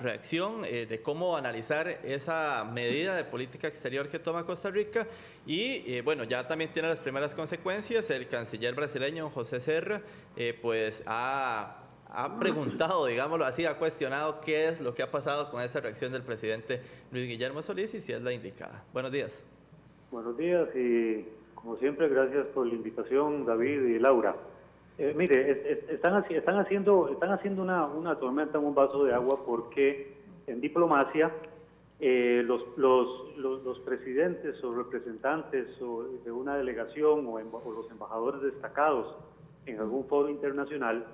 reacción de cómo analizar esa medida de política exterior que toma Costa Rica y bueno, ya también tiene las primeras consecuencias. El canciller brasileño José Serra pues ha preguntado, digámoslo así, ha cuestionado qué es lo que ha pasado con esa reacción del presidente Luis Guillermo Solís y si es la indicada. Buenos días. Buenos días y como siempre gracias por la invitación, David y Laura. Mire, están haciendo una tormenta en un vaso de agua porque en diplomacia los presidentes o representantes de una delegación o los embajadores destacados en algún foro internacional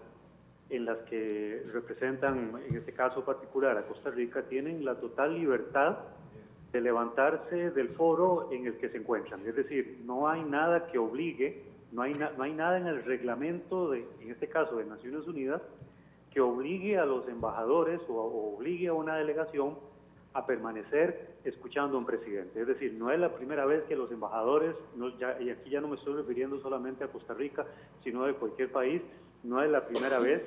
en las que representan, en este caso particular, a Costa Rica, tienen la total libertad de levantarse del foro en el que se encuentran. Es decir, no hay nada que obligue, no hay nada en el reglamento, en este caso de Naciones Unidas, que obligue a los embajadores o obligue a una delegación a permanecer escuchando a un presidente. Es decir, no es la primera vez que los embajadores, y aquí ya no me estoy refiriendo solamente a Costa Rica, sino de cualquier país, no es la primera vez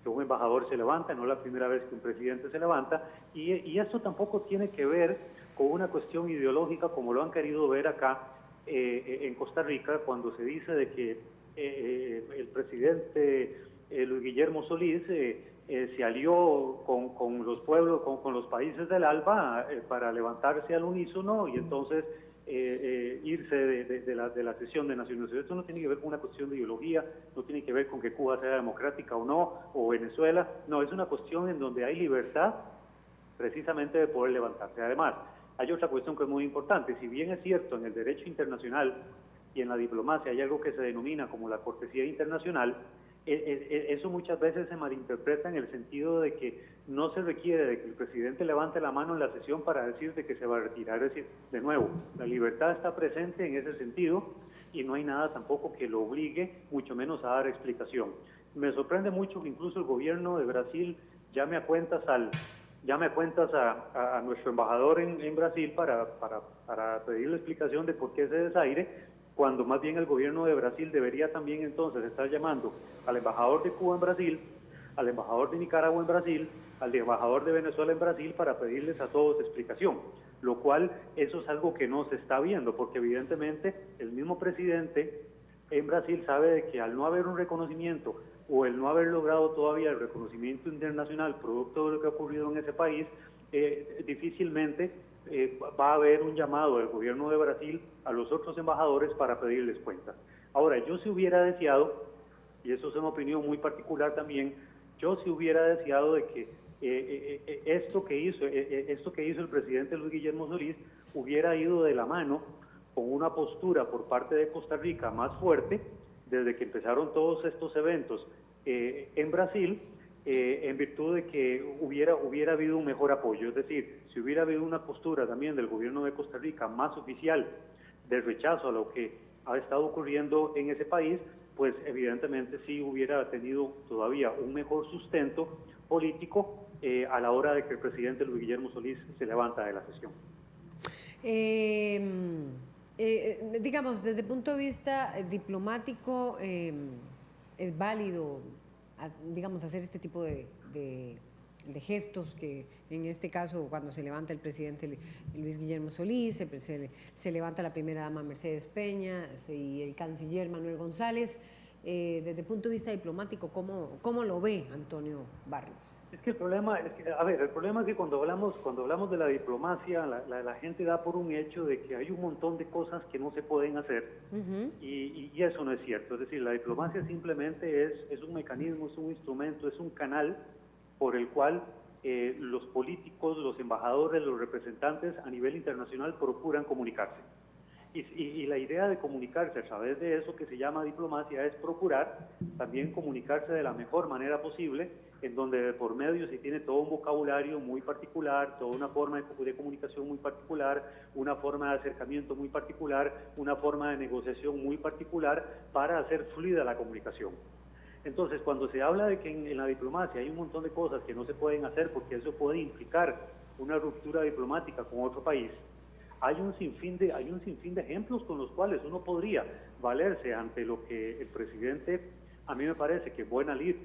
que un embajador se levanta, no es la primera vez que un presidente se levanta, y esto tampoco tiene que ver con una cuestión ideológica como lo han querido ver acá en Costa Rica, cuando se dice de que el presidente Luis Guillermo Solís se alió con los pueblos, con los países del ALBA para levantarse al unísono y entonces irse de la sesión de Naciones Unidas. Esto no tiene que ver con una cuestión de ideología, no tiene que ver con que Cuba sea democrática o no, o Venezuela, no, es una cuestión en donde hay libertad precisamente de poder levantarse. Además, hay otra cuestión que es muy importante. Si bien es cierto, en el derecho internacional y en la diplomacia hay algo que se denomina como la cortesía internacional, eso muchas veces se malinterpreta en el sentido de que no se requiere de que el presidente levante la mano en la sesión para decir de que se va a retirar. Es decir, de nuevo, la libertad está presente en ese sentido y no hay nada tampoco que lo obligue, mucho menos a dar explicación. Me sorprende mucho que incluso el gobierno de Brasil llame a cuentas a nuestro embajador en Brasil para pedirle explicación de por qué ese desaire, cuando más bien el gobierno de Brasil debería también entonces estar llamando al embajador de Cuba en Brasil, al embajador de Nicaragua en Brasil, al embajador de Venezuela en Brasil para pedirles a todos explicación, lo cual eso es algo que no se está viendo, porque evidentemente el mismo presidente en Brasil sabe de que al no haber un reconocimiento o el no haber logrado todavía el reconocimiento internacional producto de lo que ha ocurrido en ese país, difícilmente va a haber un llamado del gobierno de Brasil a los otros embajadores para pedirles cuentas. Ahora, yo si hubiera deseado, y eso es una opinión muy particular también, yo si hubiera deseado de que esto que hizo el presidente Luis Guillermo Solís hubiera ido de la mano con una postura por parte de Costa Rica más fuerte desde que empezaron todos estos eventos en Brasil, en virtud de que hubiera habido un mejor apoyo. Es decir, si hubiera habido una postura también del gobierno de Costa Rica más oficial de rechazo a lo que ha estado ocurriendo en ese país, pues evidentemente sí hubiera tenido todavía un mejor sustento político a la hora de que el presidente Luis Guillermo Solís se levanta de la sesión. Digamos, desde el punto de vista diplomático, es válido, digamos, hacer este tipo de gestos que en este caso cuando se levanta el presidente Luis Guillermo Solís, se levanta la primera dama Mercedes Peña y el canciller Manuel González. Desde el punto de vista diplomático, ¿cómo lo ve Antonio Barrios? Es que el problema es que cuando hablamos de la diplomacia, la gente da por un hecho de que hay un montón de cosas que no se pueden hacer, y eso no es cierto. Es decir, la diplomacia simplemente es un mecanismo, es un instrumento, es un canal por el cual los políticos, los embajadores, los representantes a nivel internacional procuran comunicarse. Y la idea de comunicarse a través de eso que se llama diplomacia es procurar también comunicarse de la mejor manera posible, en donde de por medio se tiene todo un vocabulario muy particular, toda una forma de comunicación muy particular, una forma de acercamiento muy particular, una forma de negociación muy particular para hacer fluida la comunicación. Entonces, cuando se habla de que en la diplomacia hay un montón de cosas que no se pueden hacer porque eso puede implicar una ruptura diplomática con otro país, hay un sinfín de ejemplos con los cuales uno podría valerse ante lo que el presidente, a mí me parece que Buena Lid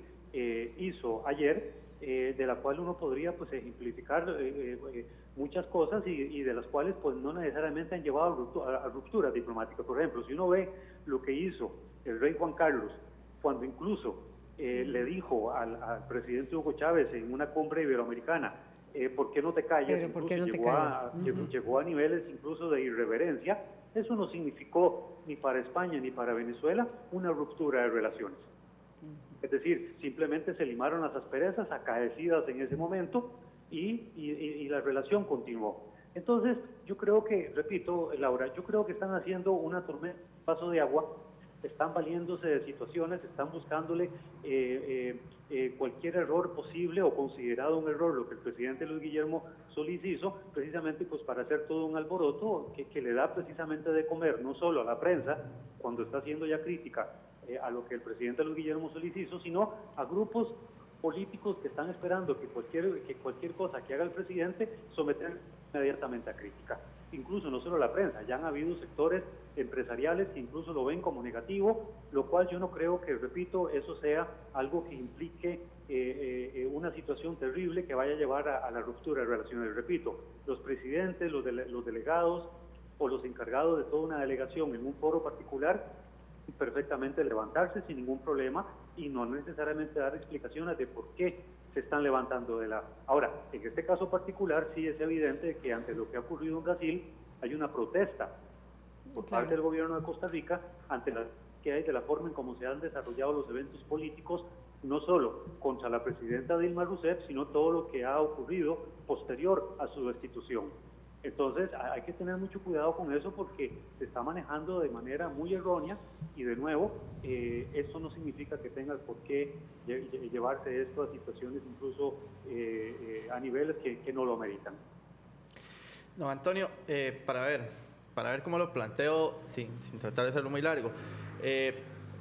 hizo ayer, de la cual uno podría pues ejemplificar muchas cosas y de las cuales pues no necesariamente han llevado a rupturas diplomáticas. Por ejemplo, si uno ve lo que hizo el rey Juan Carlos, cuando incluso le dijo al presidente Hugo Chávez en una cumbre iberoamericana, ¿por qué no te callas? Pero ¿por qué no te callas? Llegó a niveles incluso de irreverencia. Eso no significó ni para España ni para Venezuela una ruptura de relaciones. Es decir, simplemente se limaron las asperezas acaecidas en ese momento y la relación continuó. Entonces, yo creo que, repito, Laura, yo creo que están haciendo una tormenta, un vaso de agua, están valiéndose de situaciones, están buscándole cualquier error posible o considerado un error, lo que el presidente Luis Guillermo Solís hizo, precisamente pues para hacer todo un alboroto que le da precisamente de comer, no solo a la prensa, cuando está haciendo ya crítica a lo que el presidente Luis Guillermo Solís hizo, sino a grupos políticos que están esperando que cualquier cosa que haga el presidente someter inmediatamente a crítica. Incluso no solo la prensa, ya han habido sectores empresariales que incluso lo ven como negativo, lo cual yo no creo que, repito, eso sea algo que implique una situación terrible que vaya a llevar a la ruptura de relaciones. Repito, los presidentes, los delegados o los encargados de toda una delegación en un foro particular, perfectamente levantarse sin ningún problema y no necesariamente dar explicaciones de por qué se están levantando de la... Ahora, en este caso particular sí es evidente que ante lo que ha ocurrido en Brasil hay una protesta por parte del gobierno de Costa Rica ante la que hay de la forma en cómo se han desarrollado los eventos políticos, no solo contra la presidenta Dilma Rousseff, sino todo lo que ha ocurrido posterior a su destitución. Entonces hay que tener mucho cuidado con eso porque se está manejando de manera muy errónea y de nuevo eso no significa que tenga por qué llevarse esto a situaciones incluso a niveles que no lo ameritan. No, Antonio, para ver cómo lo planteo sin tratar de hacerlo muy largo.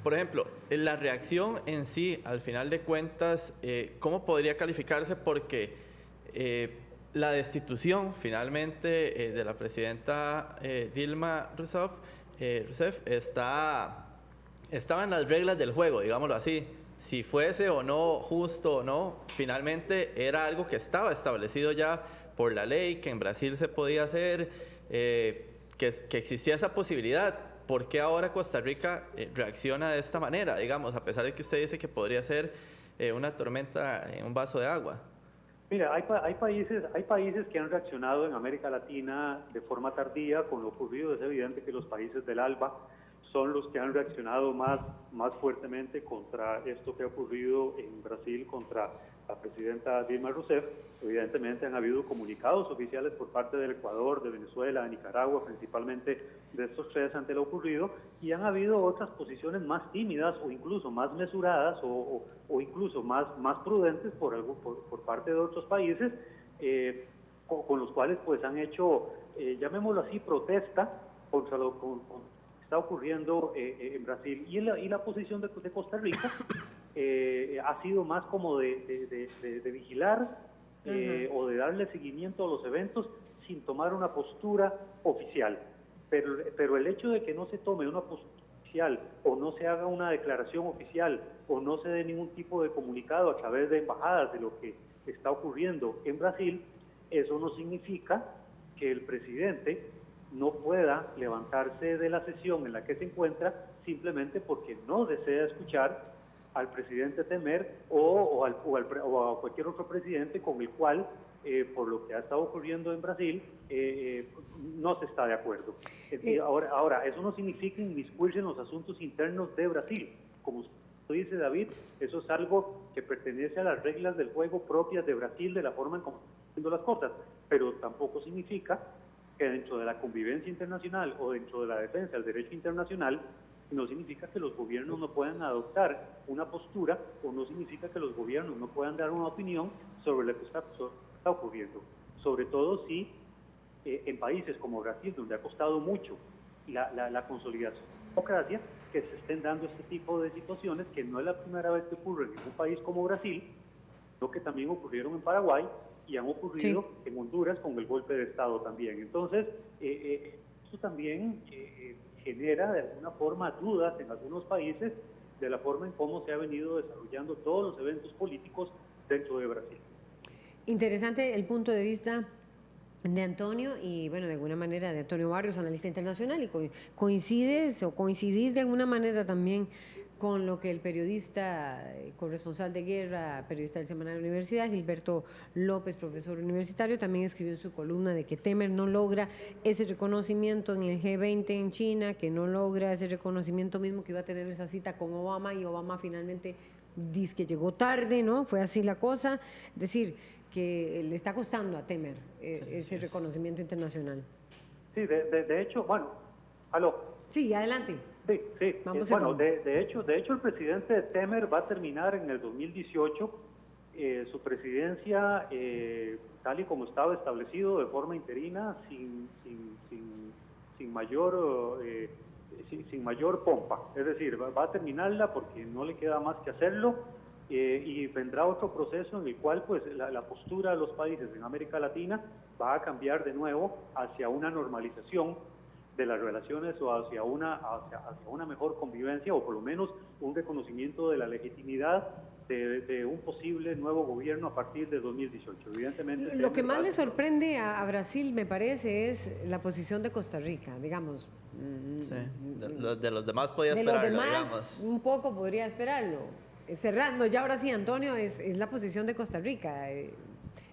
Por ejemplo, la reacción en sí, al final de cuentas, ¿cómo podría calificarse? Porque la destitución finalmente de la presidenta Dilma Rousseff estaba en las reglas del juego, digámoslo así. Si fuese o no justo o no, finalmente era algo que estaba establecido ya por la ley, que en Brasil se podía hacer, que existía esa posibilidad. ¿Por qué ahora Costa Rica reacciona de esta manera, digamos, a pesar de que usted dice que podría ser una tormenta en un vaso de agua? Mira, hay países que han reaccionado en América Latina de forma tardía con lo ocurrido. Es evidente que los países del ALBA son los que han reaccionado más fuertemente contra esto que ha ocurrido en Brasil contra la presidenta Dilma Rousseff. Evidentemente han habido comunicados oficiales por parte del Ecuador, de Venezuela, de Nicaragua, principalmente de estos tres ante lo ocurrido, y han habido otras posiciones más tímidas o incluso más mesuradas o incluso más prudentes por parte de otros países con los cuales pues han hecho, llamémoslo así, protesta contra lo que está ocurriendo en Brasil. Y la posición de Costa Rica ha sido más como de vigilar o de darle seguimiento a los eventos sin tomar una postura oficial. Pero el hecho de que no se tome una postura oficial o no se haga una declaración oficial o no se dé ningún tipo de comunicado a través de embajadas de lo que está ocurriendo en Brasil, eso no significa que el presidente no pueda levantarse de la sesión en la que se encuentra simplemente porque no desea escuchar al presidente Temer o a cualquier otro presidente con el cual, por lo que ha estado ocurriendo en Brasil, no se está de acuerdo. Ahora, eso no significa inmiscuirse en los asuntos internos de Brasil. Como usted dice, David, eso es algo que pertenece a las reglas del juego propias de Brasil, de la forma en cómo están haciendo las cosas, pero tampoco significa que dentro de la convivencia internacional o dentro de la defensa del derecho internacional no significa que los gobiernos no puedan adoptar una postura o no significa que los gobiernos no puedan dar una opinión sobre lo que está ocurriendo. Sobre todo si en países como Brasil, donde ha costado mucho la consolidación de la democracia, que se estén dando este tipo de situaciones, que no es la primera vez que ocurre en un país como Brasil, sino que también ocurrieron en Paraguay y han ocurrido en Honduras con el golpe de Estado también. Entonces, eso también genera de alguna forma dudas en algunos países de la forma en cómo se ha venido desarrollando todos los eventos políticos dentro de Brasil. Interesante el punto de vista de Antonio y, bueno, de alguna manera de Antonio Barrios, analista internacional, y coincidís de alguna manera también con lo que el periodista, corresponsal de guerra, periodista del Semanario Universidad, Gilberto López, profesor universitario, también escribió en su columna de que Temer no logra ese reconocimiento en el G20 en China, que no logra ese reconocimiento mismo que iba a tener esa cita con Obama, y Obama finalmente dice que llegó tarde, ¿no? Fue así la cosa. Es decir, que le está costando a Temer ese reconocimiento internacional. Sí, de hecho, bueno, aló. Sí, adelante. Sí. Bueno, de hecho, el presidente Temer va a terminar en el 2018 su presidencia tal y como estaba establecido, de forma interina, sin mayor pompa. Es decir, va a terminarla porque no le queda más que hacerlo, y vendrá otro proceso en el cual pues la postura de los países en América Latina va a cambiar de nuevo hacia una normalización de las relaciones, o hacia una mejor convivencia, o por lo menos un reconocimiento de la legitimidad de un posible nuevo gobierno a partir de 2018. Evidentemente, lo que más le sorprende a Brasil, me parece, es la posición de Costa Rica, digamos. Sí, de los demás podía esperarlo, de los demás, digamos. Un poco podría esperarlo. Cerrando, ya ahora sí, Antonio, es la posición de Costa Rica,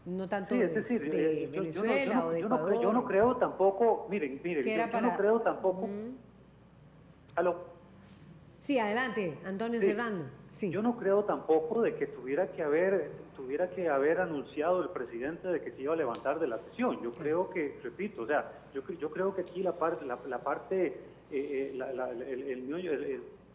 no tanto sí, es decir, de Venezuela o de Ecuador. Yo no creo tampoco, miren, yo no creo tampoco. ¿Aló? Sí, adelante, Antonio, sí, cerrando. Sí. Yo no creo tampoco de que tuviera que haber anunciado el presidente de que se iba a levantar de la sesión. Yo creo que, repito, o sea, yo creo que aquí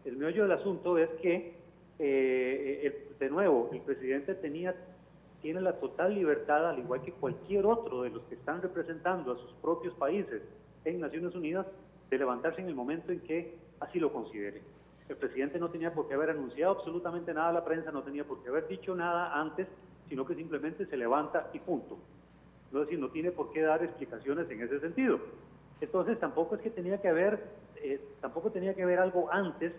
el meollo del asunto es que, de nuevo, el presidente tiene la total libertad, al igual que cualquier otro de los que están representando a sus propios países en Naciones Unidas, de levantarse en el momento en que así lo considere. El presidente no tenía por qué haber anunciado absolutamente nada a la prensa, no tenía por qué haber dicho nada antes, sino que simplemente se levanta y punto. Es decir, no tiene por qué dar explicaciones en ese sentido. Entonces tampoco tenía que haber algo antes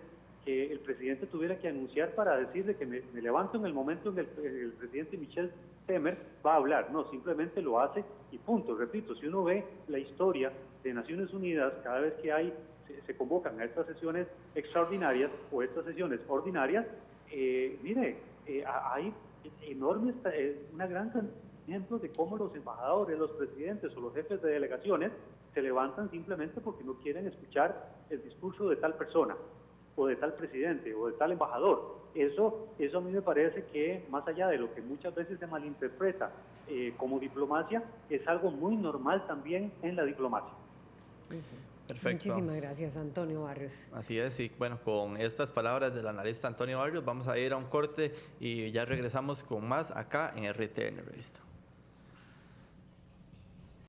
que el presidente tuviera que anunciar para decirle que me levanto en el momento en que el presidente Michel Temer va a hablar. No, simplemente lo hace y punto. Repito, si uno ve la historia de Naciones Unidas, cada vez que se convocan a estas sesiones extraordinarias o estas sesiones ordinarias, hay enormes, una gran cantidad de ejemplos de cómo los embajadores, los presidentes o los jefes de delegaciones se levantan simplemente porque no quieren escuchar el discurso de tal persona, o de tal presidente, o de tal embajador. Eso a mí me parece que, más allá de lo que muchas veces se malinterpreta como diplomacia, es algo muy normal también en la diplomacia. Perfecto. Muchísimas gracias, Antonio Barrios. Así es, y bueno, con estas palabras del analista Antonio Barrios vamos a ir a un corte y ya regresamos con más acá en RTN Revista.